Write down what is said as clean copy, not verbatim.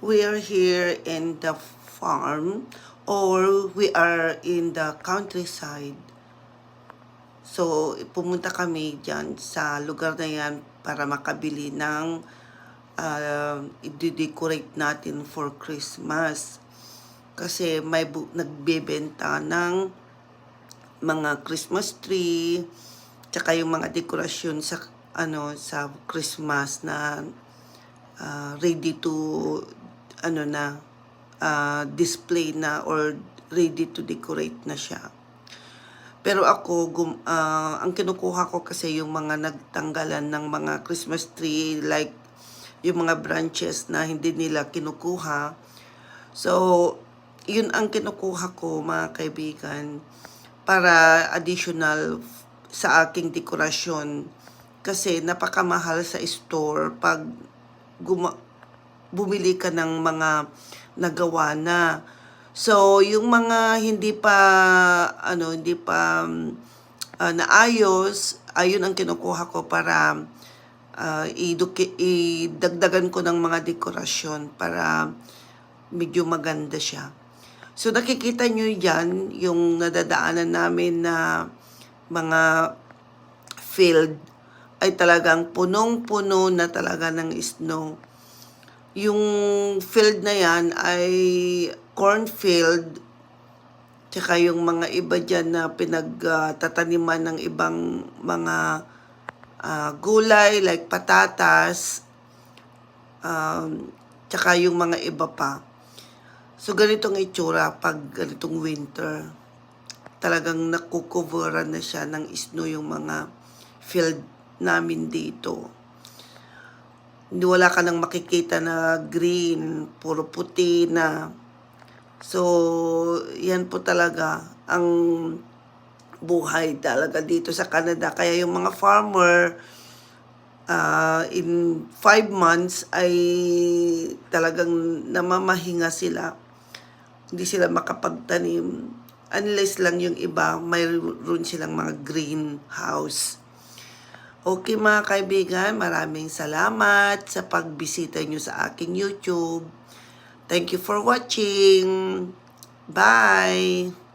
we are here in the farm or we are in the countryside. So, pumunta kami dyan sa lugar na yan para makabili ng i-decorate natin for Christmas. Kasi may nagbebenta ng mga Christmas tree, tsaka yung mga dekorasyon sa sa Christmas na ready to display na or ready to decorate na siya. Pero ako, ang kinukuha ko kasi yung mga nagtanggalan ng mga Christmas tree, like yung mga branches na hindi nila kinukuha. So, yun ang kinukuha ko, mga kaibigan, para additional sa aking dekorasyon. Kasi napakamahal sa store pag bumili ka ng mga nagawa na. So, yung mga hindi pa naayos, ayun ang kinukuha ko para idagdagan ko ng mga dekorasyon para medyo maganda siya. So, nakikita nyo yan, yung nadadaanan namin na mga field ay talagang punong-puno na talaga ng snow. Yung field na yan ay cornfield, tsaka yung mga iba dyan na pinagtataniman ng ibang mga gulay like patatas, tsaka yung mga iba pa. So, ganitong itsura pag ganitong winter. Talagang nakukoveran na siya ng snow yung mga field namin dito. Hindi, wala ka nang makikita na green, puro puti na. So, yan po talaga ang buhay talaga dito sa Canada. Kaya yung mga farmer, in 5 months ay talagang namamahinga sila. Hindi sila makapagtanim. Unless lang yung iba, mayroon silang mga greenhouse. Okay mga kaibigan, maraming salamat sa pagbisita nyo sa aking YouTube. Thank you for watching. Bye!